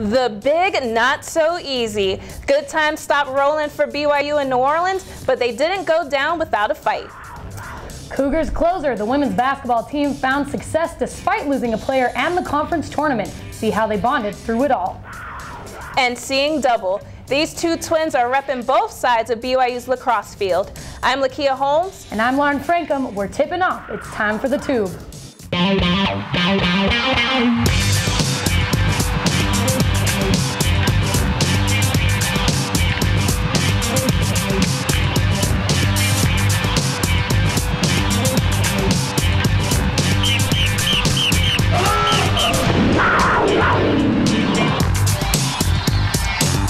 The big, not so easy. Good times stopped rolling for BYU in New Orleans, but they didn't go down without a fight. Cougars closer, the women's basketball team found success despite losing a player and the conference tournament. See how they bonded through it all. And seeing double. These two twins are repping both sides of BYU's lacrosse field. I'm Lakia Holmes. And I'm Lauren Frankham. We're tipping off. It's time for the Tube.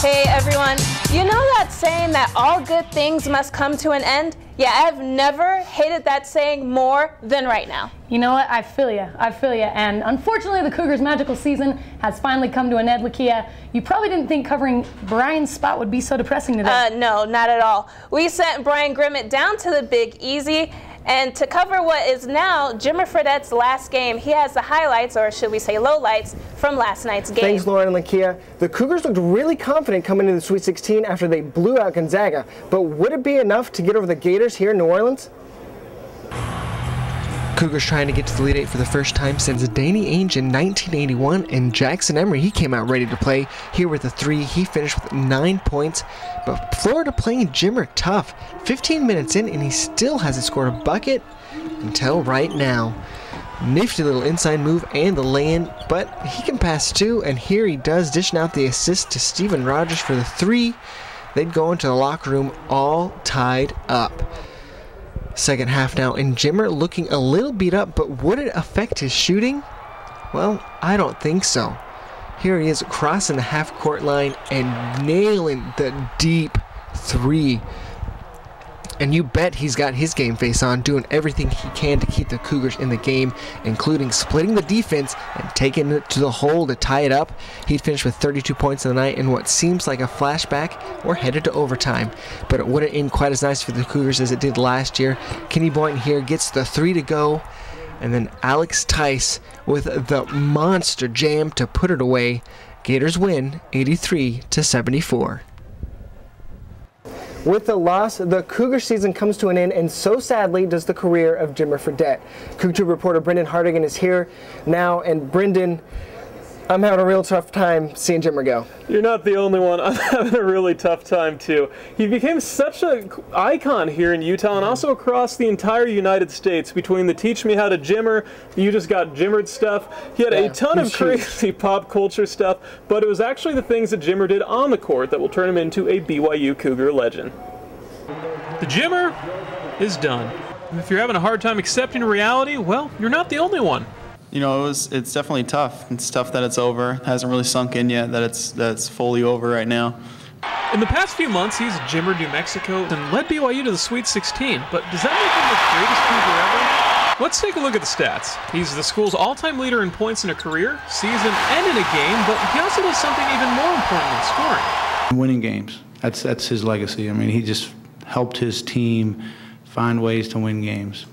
Hey everyone, you know that saying that all good things must come to an end? Yeah, I've never hated that saying more than right now. You know what? I feel you. And unfortunately, the Cougars' magical season has finally come to an end, Lakia. You probably didn't think covering Brian's spot would be so depressing today. No, not at all. We sent Brian Grimmett down to the Big Easy. And to cover what is now Jimmer Fredette's last game, he has the highlights, or should we say lowlights, from last night's game. Thanks, Lauren and Lakia. The Cougars looked really confident coming into the Sweet 16 after they blew out Gonzaga. But would it be enough to get over the Gators here in New Orleans? Cougars trying to get to the Elite Eight for the first time since Danny Ainge in 1981, and Jackson Emery, he came out ready to play. Here with a 3, he finished with 9 points, but Florida playing Jimmer tough. 15 minutes in, and he still hasn't scored a bucket until right now. Nifty little inside move and the lay-in, but he can pass too, and here he does, dishing out the assist to Steven Rogers for the 3. They'd go into the locker room all tied up. Second half now, and Jimmer looking a little beat up, but would it affect his shooting? Well, I don't think so. Here he is crossing the half-court line and nailing the deep 3. And you bet he's got his game face on, doing everything he can to keep the Cougars in the game, including splitting the defense and taking it to the hole to tie it up. He'd finished with 32 points in the night in what seems like a flashback. We're headed to overtime, but it wouldn't end quite as nice for the Cougars as it did last year. Kenny Boynton here gets the 3 to go, and then Alex Tice with the monster jam to put it away. Gators win 83-74. With the loss, the Cougar season comes to an end, and so sadly does the career of Jimmer Fredette. CoogTube reporter Brendan Hardigan is here now, and Brendan, I'm having a real tough time seeing Jimmer go. You're not the only one. I'm having a really tough time too. He became such an icon here in Utah and also across the entire United States. Between the Teach Me How to Jimmer, You Just Got Jimmered stuff, he had a ton of crazy pop culture stuff, but it was actually the things that Jimmer did on the court that will turn him into a BYU Cougar legend. The Jimmer is done. If you're having a hard time accepting reality, well, you're not the only one. You know, it's definitely tough. It's tough that it's over. It hasn't really sunk in yet that it's fully over right now. In the past few months, he's Jimmered New Mexico and led BYU to the Sweet 16. But does that make him the greatest Cougar ever? Let's take a look at the stats. He's the school's all-time leader in points in a career, season, and in a game, but he also does something even more important than scoring. Winning games. That's his legacy. I mean, he just helped his team find ways to win games.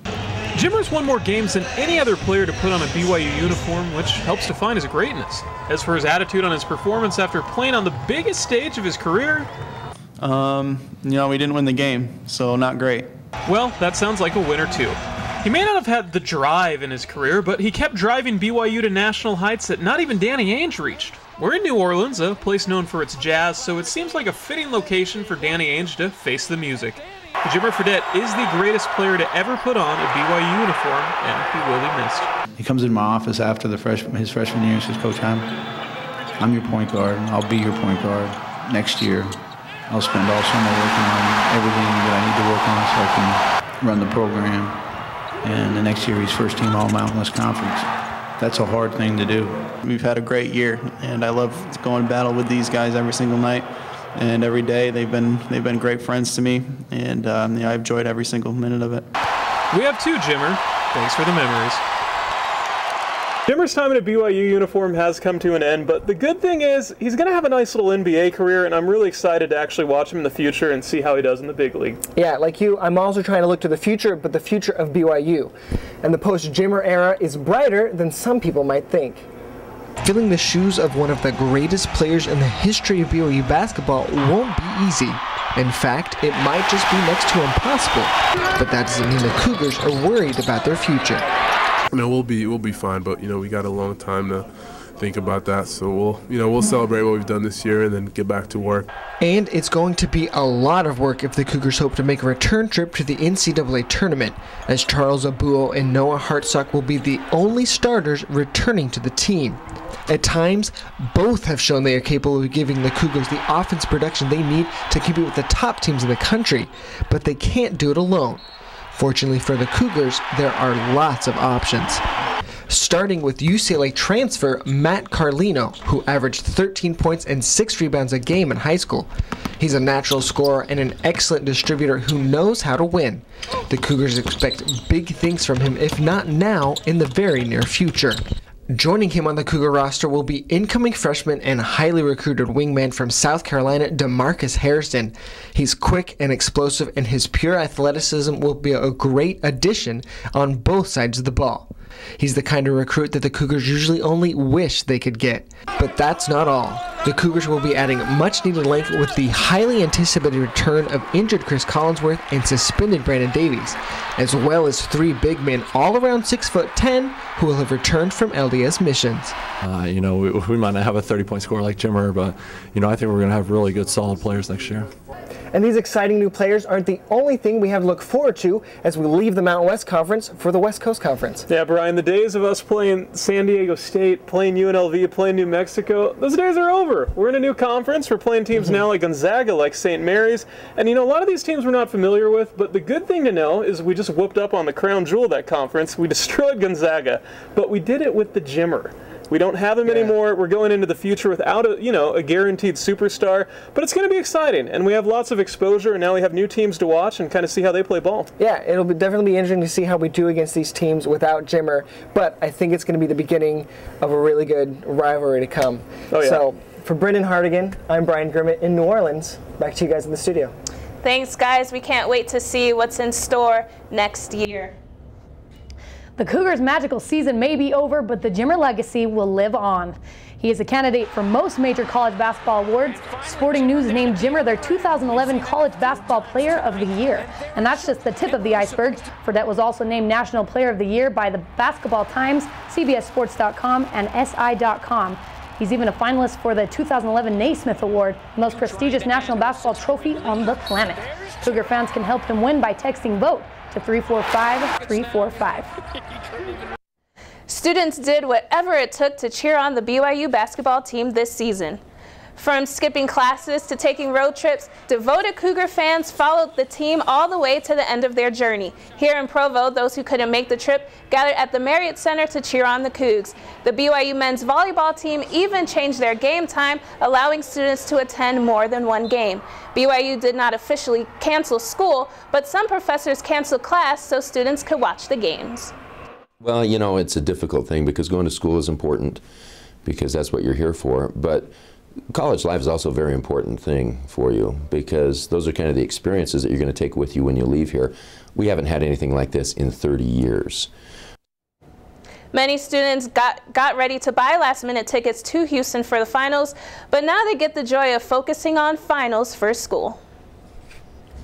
Jimmer's won more games than any other player to put on a BYU uniform, which helps define his greatness. As for his attitude on his performance after playing on the biggest stage of his career, you know, we didn't win the game, so not great. Well, that sounds like a winner too. He may not have had the drive in his career, but he kept driving BYU to national heights that not even Danny Ainge reached. We're in New Orleans, a place known for its jazz, so it seems like a fitting location for Danny Ainge to face the music. Jimmer Fredette is the greatest player to ever put on a BYU uniform, and he will be missed. He comes in my office after his freshman year and says, "Coach, I'm your point guard. I'll be your point guard next year. I'll spend all summer working on everything that I need to work on so I can run the program." And the next year he's first team all Mountain West Conference. That's a hard thing to do. We've had a great year, and I love going to battle with these guys every single night. And every day they've been great friends to me, and yeah, I've enjoyed every single minute of it. We have 2, Jimmer. Thanks for the memories. Jimmer's time in a BYU uniform has come to an end, but the good thing is he's going to have a nice little NBA career, and I'm really excited to actually watch him in the future and see how he does in the big league. Yeah, like you, I'm also trying to look to the future, but the future of BYU. And the post-Jimmer era is brighter than some people might think. Filling the shoes of one of the greatest players in the history of BYU basketball won't be easy. In fact, it might just be next to impossible. But that doesn't mean the Cougars are worried about their future. We'll be fine, but we got a long time to think about that. So we'll celebrate what we've done this year and then get back to work. And it's going to be a lot of work if the Cougars hope to make a return trip to the NCAA tournament, as Charles Abuo and Noah Hartsock will be the only starters returning to the team. At times, both have shown they are capable of giving the Cougars the offense production they need to compete with the top teams in the country, but they can't do it alone. Fortunately for the Cougars, there are lots of options. Starting with UCLA transfer Matt Carlino, who averaged 13 points and 6 rebounds a game in high school. He's a natural scorer and an excellent distributor who knows how to win. The Cougars expect big things from him, if not now, in the very near future. Joining him on the Cougar roster will be incoming freshman and highly recruited wingman from South Carolina, DeMarcus Harrison. He's quick and explosive, and his pure athleticism will be a great addition on both sides of the ball. He's the kind of recruit that the Cougars usually only wish they could get. But that's not all. The Cougars will be adding much-needed length with the highly anticipated return of injured Chris Collinsworth and suspended Brandon Davies, as well as 3 big men all around 6'10" who will have returned from LDS missions. We might not have a 30-point scorer like Jimmer, but I think we're going to have really good, solid players next year. And these exciting new players aren't the only thing we have to look forward to as we leave the Mountain West Conference for the West Coast Conference. Yeah, Brian, the days of us playing San Diego State, playing UNLV, playing New Mexico, those days are over. We're in a new conference. We're playing teams now like Gonzaga, like St. Mary's. And, a lot of these teams we're not familiar with, but the good thing to know is we just whooped up on the crown jewel of that conference. We destroyed Gonzaga, but we did it with the Jimmer. We don't have him anymore. We're going into the future without a guaranteed superstar, but it's going to be exciting, and we have lots of exposure, and now we have new teams to watch and kind of see how they play ball. Yeah, it'll definitely be interesting to see how we do against these teams without Jimmer, but I think it's going to be the beginning of a really good rivalry to come. Oh, yeah. So, for Brendan Hardigan, I'm Brian Grimmett in New Orleans. Back to you guys in the studio. Thanks, guys. We can't wait to see what's in store next year. The Cougars' magical season may be over, but the Jimmer legacy will live on. He is a candidate for most major college basketball awards. Sporting News named Jimmer their 2011 College Basketball Player of the Year. And that's just the tip of the iceberg. Fredette was also named National Player of the Year by the Basketball Times, CBSSports.com, and SI.com. He's even a finalist for the 2011 Naismith Award, the most prestigious national basketball trophy on the planet. Cougar fans can help him win by texting VOTE to 345-345. Students did whatever it took to cheer on the BYU basketball team this season. From skipping classes to taking road trips, devoted Cougar fans followed the team all the way to the end of their journey. Here in Provo, those who couldn't make the trip gathered at the Marriott Center to cheer on the Cougs. The BYU men's volleyball team even changed their game time, allowing students to attend more than one game. BYU did not officially cancel school, but some professors canceled class so students could watch the games. Well, it's a difficult thing because going to school is important because that's what you're here for. But college life is also a very important thing for you because those are kind of the experiences that you're going to take with you when you leave here. We haven't had anything like this in 30 years. Many students got ready to buy last-minute tickets to Houston for the finals, but now they get the joy of focusing on finals for school.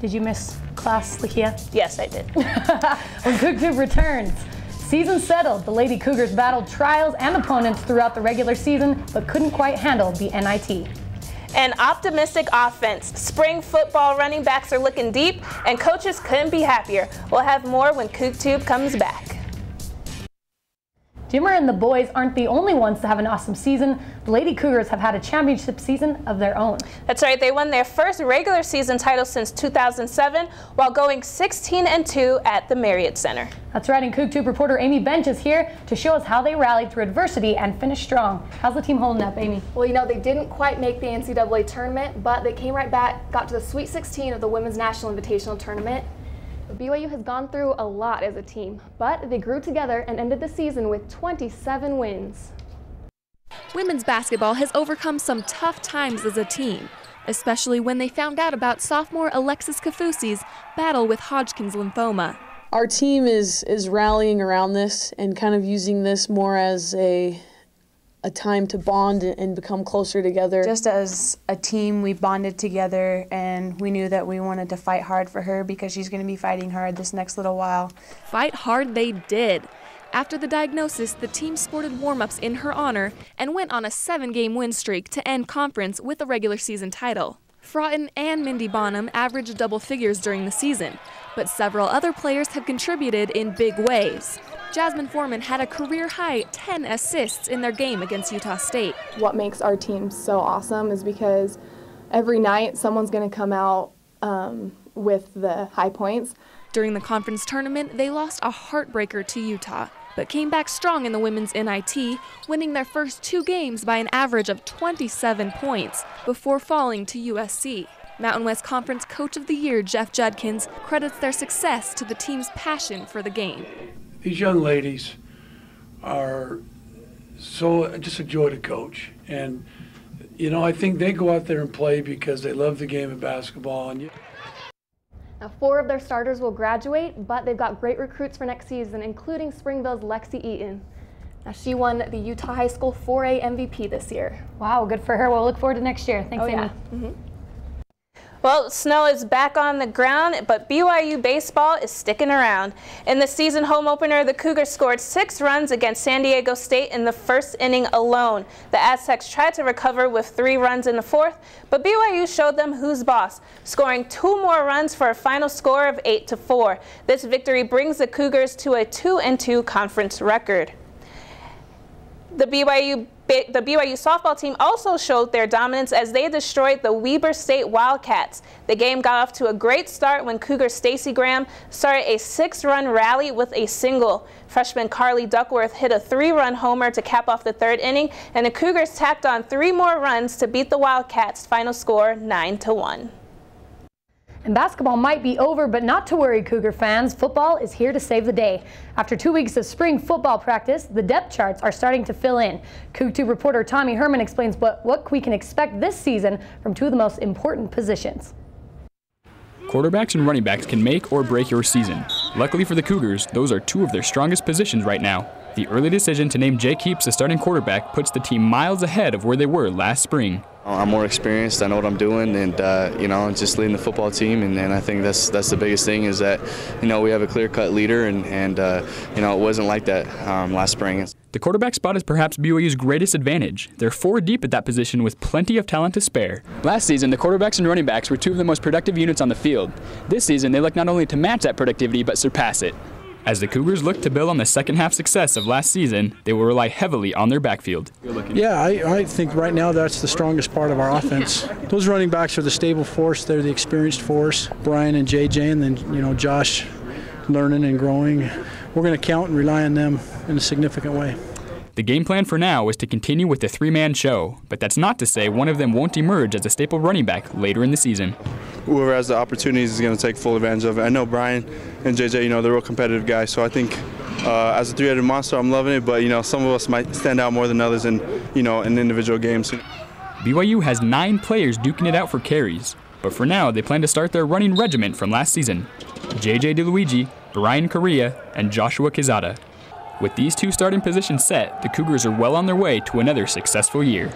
Did you miss class, Lakia? Yes, I did. When CoogTube returns. Season settled, the Lady Cougars battled trials and opponents throughout the regular season, but couldn't quite handle the NIT. An optimistic offense. Spring football running backs are looking deep, and coaches couldn't be happier. We'll have more when CoogTube comes back. Jimmer and the boys aren't the only ones to have an awesome season. The Lady Cougars have had a championship season of their own. That's right, they won their first regular season title since 2007 while going 16-2 at the Marriott Center. That's right, and CoogTube reporter Amy Bench is here to show us how they rallied through adversity and finished strong. How's the team holding up, Amy? Well, they didn't quite make the NCAA tournament, but they came right back, got to the Sweet 16 of the Women's National Invitational Tournament. BYU has gone through a lot as a team, but they grew together and ended the season with 27 wins. Women's basketball has overcome some tough times as a team, especially when they found out about sophomore Alexis Kafusi's battle with Hodgkin's lymphoma. Our team is rallying around this and kind of using this more as a a time to bond and become closer together. Just as a team, we bonded together, and we knew that we wanted to fight hard for her because she's going to be fighting hard this next little while. Fight hard they did. After the diagnosis, the team sported warm-ups in her honor and went on a 7-game win streak to end conference with a regular season title. Fraughton and Mindy Bonham averaged double figures during the season, but several other players have contributed in big ways. Jasmine Foreman had a career-high 10 assists in their game against Utah State. What makes our team so awesome is because every night someone's going to come out with the high points. During the conference tournament, they lost a heartbreaker to Utah, but came back strong in the women's NIT, winning their first 2 games by an average of 27 points before falling to USC. Mountain West Conference Coach of the Year Jeff Judkins credits their success to the team's passion for the game. These young ladies are just a joy to coach. And, you know, I think they go out there and play because they love the game of basketball. And Now, 4 of their starters will graduate, but they've got great recruits for next season, including Springville's Lexi Eaton. Now, she won the Utah High School 4A MVP this year. Wow, good for her. We'll look forward to next year. Thanks, Amy. Yeah. Well, snow is back on the ground, but BYU baseball is sticking around. In the season home opener, the Cougars scored 6 runs against San Diego State in the first inning alone. The Aztecs tried to recover with 3 runs in the 4th, but BYU showed them who's boss, scoring 2 more runs for a final score of 8-4. This victory brings the Cougars to a 2-2 conference record. The BYU softball team also showed their dominance as they destroyed the Weber State Wildcats. The game got off to a great start when Cougar Stacey Graham started a 6-run rally with a single. Freshman Carly Duckworth hit a 3-run homer to cap off the 3rd inning, and the Cougars tacked on 3 more runs to beat the Wildcats' final score 9-1. And basketball might be over, but not to worry, Cougar fans. Football is here to save the day. After 2 weeks of spring football practice, the depth charts are starting to fill in. CoogTube reporter Tommy Herman explains what we can expect this season from 2 of the most important positions. Quarterbacks and running backs can make or break your season. Luckily for the Cougars, those are 2 of their strongest positions right now. The early decision to name Jake Heaps the starting quarterback puts the team miles ahead of where they were last spring. I'm more experienced, I know what I'm doing, and just leading the football team, and I think that's the biggest thing is that, we have a clear-cut leader, and it wasn't like that last spring. The quarterback spot is perhaps BYU's greatest advantage. They're 4 deep at that position with plenty of talent to spare. Last season, the quarterbacks and running backs were 2 of the most productive units on the field. This season, they look not only to match that productivity, but surpass it. As the Cougars look to build on the second-half success of last season, they will rely heavily on their backfield. Yeah, I think right now that's the strongest part of our offense. Those running backs are the stable force. They're the experienced force. Brian and JJ, and then, Josh learning and growing. We're going to count and rely on them in a significant way. The game plan for now is to continue with the 3-man show, but that's not to say one of them won't emerge as a staple running back later in the season. Whoever has the opportunities is going to take full advantage of it. I know Brian and JJ, they're real competitive guys, so I think as a 3-headed monster, I'm loving it, but, some of us might stand out more than others in individual games. BYU has 9 players duking it out for carries, but for now, they plan to start their running regiment from last season. JJ DeLuigi, Brian Correa, and Joshua Quezada. With these 2 starting positions set, the Cougars are well on their way to another successful year.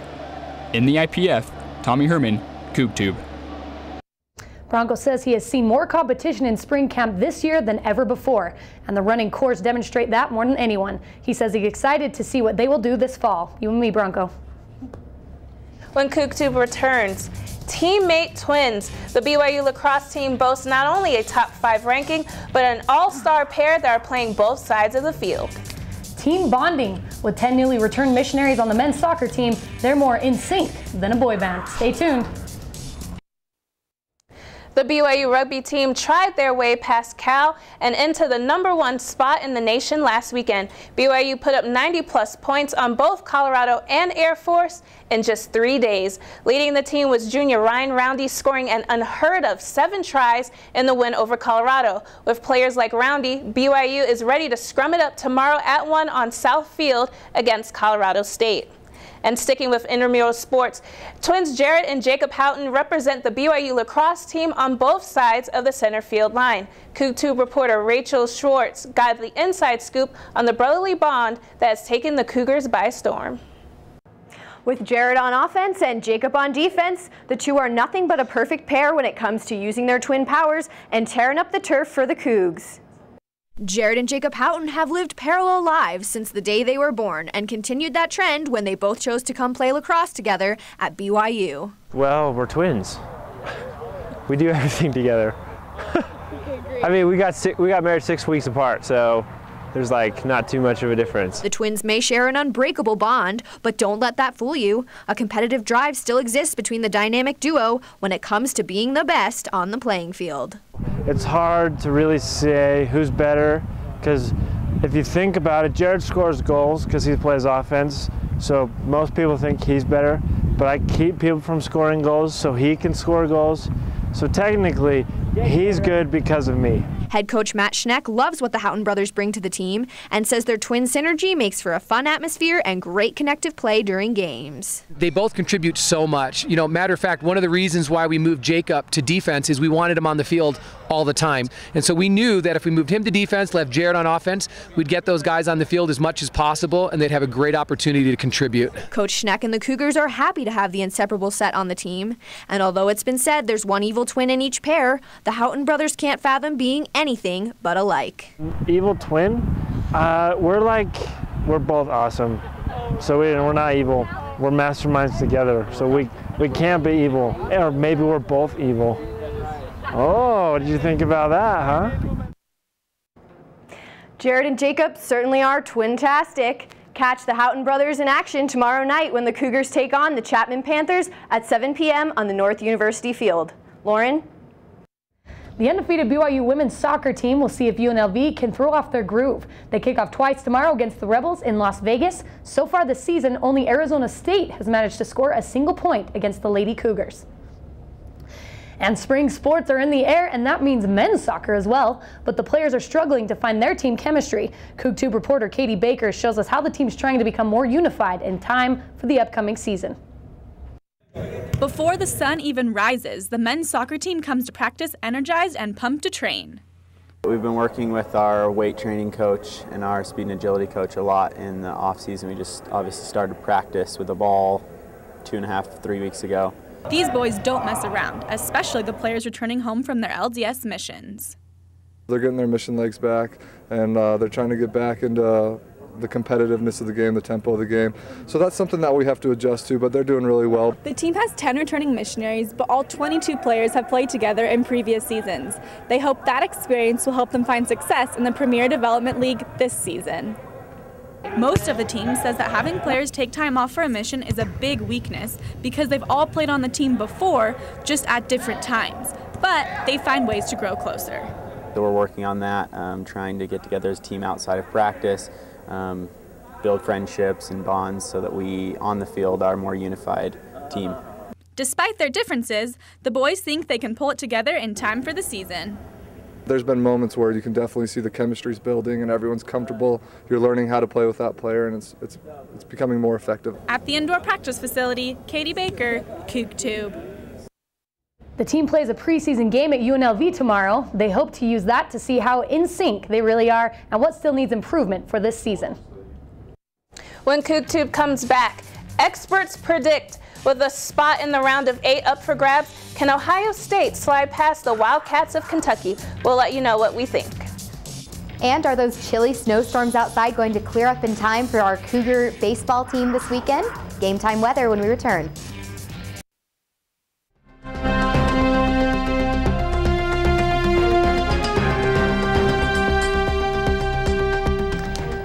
In the IPF, Tommy Herman, CoogTube. Bronco says he has seen more competition in spring camp this year than ever before, and the running corps demonstrate that more than anyone. He says he's excited to see what they will do this fall. You and me, Bronco. When CoogTube returns, teammate twins. The BYU lacrosse team boasts not only a top 5 ranking, but an all-star pair that are playing both sides of the field. Team bonding. With 10 newly returned missionaries on the men's soccer team, they're more in sync than a boy band. Stay tuned. The BYU rugby team tried their way past Cal and into the #1 spot in the nation last weekend. BYU put up 90-plus points on both Colorado and Air Force in just 3 days. Leading the team was junior Ryan Roundy, scoring an unheard of 7 tries in the win over Colorado. With players like Roundy, BYU is ready to scrum it up tomorrow at 1 on South Field against Colorado State. And sticking with intramural sports, twins Jarrett and Jacob Houghton represent the BYU lacrosse team on both sides of the center field line. CoogTube reporter Rachel Schwartz got the inside scoop on the brotherly bond that has taken the Cougars by storm. With Jared on offense and Jacob on defense, the two are nothing but a perfect pair when it comes to using their twin powers and tearing up the turf for the Cougs. Jared and Jacob Houghton have lived parallel lives since the day they were born and continued that trend when they both chose to come play lacrosse together at BYU. Well, we're twins. We do everything together. I mean, we got married 6 weeks apart, so there's like not too much of a difference. The twins may share an unbreakable bond, but don't let that fool you. A competitive drive still exists between the dynamic duo when it comes to being the best on the playing field. It's hard to really say who's better, because if you think about it, Jared scores goals because he plays offense, so most people think he's better, but I keep people from scoring goals so he can score goals. So technically, he's good because of me. Head coach Matt Schneck loves what the Houghton brothers bring to the team and says their twin synergy makes for a fun atmosphere and great connective play during games. They both contribute so much. You know, matter of fact, one of the reasons why we moved Jacob to defense is we wanted him on the field all the time. And so we knew that if we moved him to defense, left Jared on offense, we'd get those guys on the field as much as possible and they'd have a great opportunity to contribute. Coach Schneck and the Cougars are happy to have the inseparable set on the team. And although it's been said there's one evil twin in each pair, the Houghton brothers can't fathom being anything but alike. Evil twin? We're both awesome. So we're not evil. We're masterminds together. So we can't be evil. Or maybe we're both evil. Oh, what did you think about that, huh? Jared and Jacob certainly are twin-tastic. Catch the Houghton brothers in action tomorrow night when the Cougars take on the Chapman Panthers at 7 p.m. on the North University Field. Lauren? The undefeated BYU women's soccer team will see if UNLV can throw off their groove. They kick off twice tomorrow against the Rebels in Las Vegas. So far this season, only Arizona State has managed to score a single point against the Lady Cougars. And spring sports are in the air, and that means men's soccer as well. But the players are struggling to find their team chemistry. CoogTube reporter Katie Baker shows us how the team's trying to become more unified in time for the upcoming season. Before the sun even rises, the men's soccer team comes to practice energized and pumped to train. We've been working with our weight training coach and our speed and agility coach a lot in the off season. We just obviously started practice with a ball 2.5 to 3 weeks ago. These boys don't mess around, especially the players returning home from their LDS missions. They're getting their mission legs back, and they're trying to get back into the competitiveness of the game, the tempo of the game. So that's something that we have to adjust to, but they're doing really well. The team has 10 returning missionaries, but all 22 players have played together in previous seasons. They hope that experience will help them find success in the Premier Development League this season. Most of the team says that having players take time off for a mission is a big weakness because they've all played on the team before, just at different times. But they find ways to grow closer. So we're working on that, trying to get together as a team outside of practice, build friendships and bonds so that we, on the field, are a more unified team. Despite their differences, the boys think they can pull it together in time for the season. There's been moments where you can definitely see the chemistry's building and everyone's comfortable. You're learning how to play with that player, and it's becoming more effective. At the indoor practice facility, Katie Baker, CoogTube. The team plays a preseason game at UNLV tomorrow. They hope to use that to see how in sync they really are and what still needs improvement for this season. When CoogTube comes back, experts predict with a spot in the round of 8 up for grabs, can Ohio State slide past the Wildcats of Kentucky? We'll let you know what we think. And are those chilly snowstorms outside going to clear up in time for our Cougar baseball team this weekend? Game time weather when we return.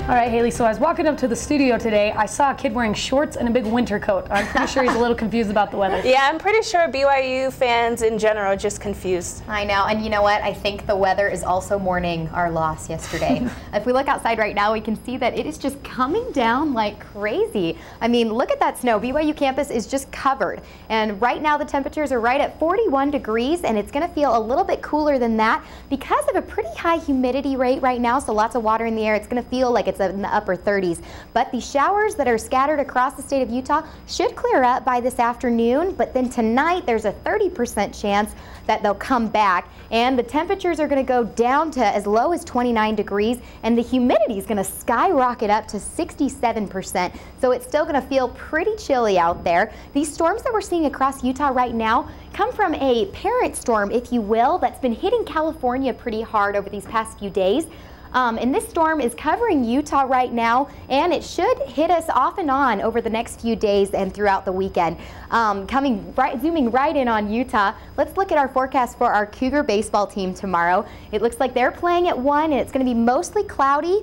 All right, Haley, so I was walking up to the studio today. I saw a kid wearing shorts and a big winter coat. I'm pretty sure he's a little confused about the weather. Yeah, I'm pretty sure BYU fans in general are just confused. I know, and you know what? I think the weather is also mourning our loss yesterday. If we look outside right now, we can see that it is just coming down like crazy. I mean, look at that snow. BYU campus is just covered. And right now the temperatures are right at 41 degrees, and it's going to feel a little bit cooler than that because of a pretty high humidity rate right now, so lots of water in the air. It's going to feel like it's in the upper 30s. But the showers that are scattered across the state of Utah should clear up by this afternoon, but then tonight there's a 30% chance that they'll come back, and the temperatures are going to go down to as low as 29 degrees, and the humidity is going to skyrocket up to 67%. So it's still going to feel pretty chilly out there. These storms that we're seeing across Utah right now come from a parent storm, if you will, that's been hitting California pretty hard over these past few days. And this storm is covering Utah right now, and it should hit us off and on over the next few days and throughout the weekend. Zooming right in on Utah, let's look at our forecast for our Cougar baseball team tomorrow. It looks like they're playing at 1, and it's going to be mostly cloudy.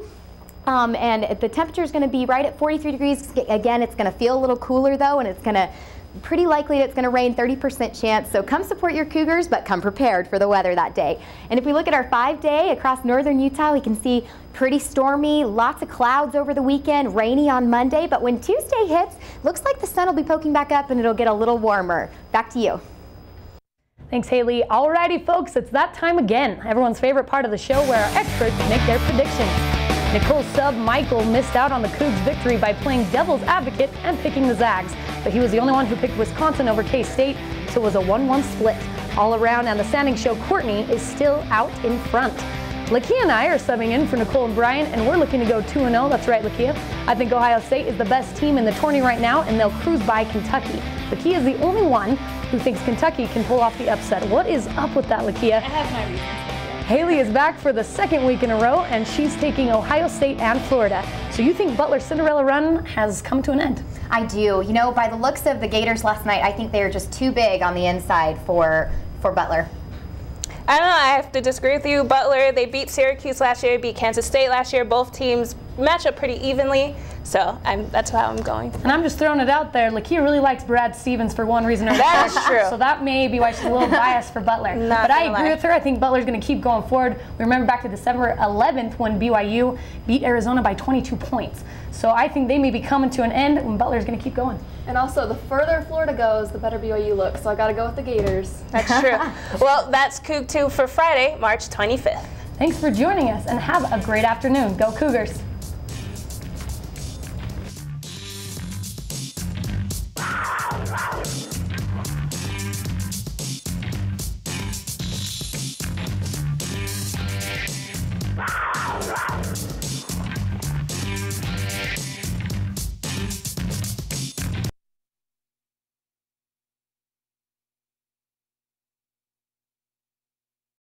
And the temperature is going to be right at 43 degrees. Again, it's going to feel a little cooler though, and it's going to pretty likely it's going to rain, 30% chance. So come support your Cougars, but come prepared for the weather that day. And if we look at our 5-day across northern Utah, we can see pretty stormy, lots of clouds over the weekend, rainy on Monday. But when Tuesday hits, looks like the sun will be poking back up and it'll get a little warmer. Back to you. Thanks, Haley. Alrighty, folks, it's that time again. Everyone's favorite part of the show where our experts make their predictions. Nicole's sub Michael missed out on the Cougs' victory by playing devil's advocate and picking the Zags, but he was the only one who picked Wisconsin over K-State, so it was a 1-1 split. All around, and the standing show Courtney is still out in front. Lakia and I are subbing in for Nicole and Brian, and we're looking to go 2-0. That's right, Lakia. I think Ohio State is the best team in the tourney right now, and they'll cruise by Kentucky. Lakia is the only one who thinks Kentucky can pull off the upset. What is up with that, Lakia? I have my reasons. Haley is back for the second week in a row, and she's taking Ohio State and Florida. So you think Butler's Cinderella run has come to an end? I do. You know, by the looks of the Gators last night, I think they're just too big on the inside for Butler. I don't know, I have to disagree with you. Butler, they beat Syracuse last year, beat Kansas State last year. Both teams match up pretty evenly, so that's how I'm going. And I'm just throwing it out there. Lakia really likes Brad Stevens for one reason or another. That is true. So that may be why she's a little biased for Butler. But I agree with her. I think Butler's going to keep going forward. We remember back to December 11th when BYU beat Arizona by 22 points. So I think they may be coming to an end when Butler's going to keep going. And also, the further Florida goes, the better BYU looks. So I got to go with the Gators. That's true. Well, that's CoogTube for Friday, March 25th. Thanks for joining us, and have a great afternoon. Go Cougars.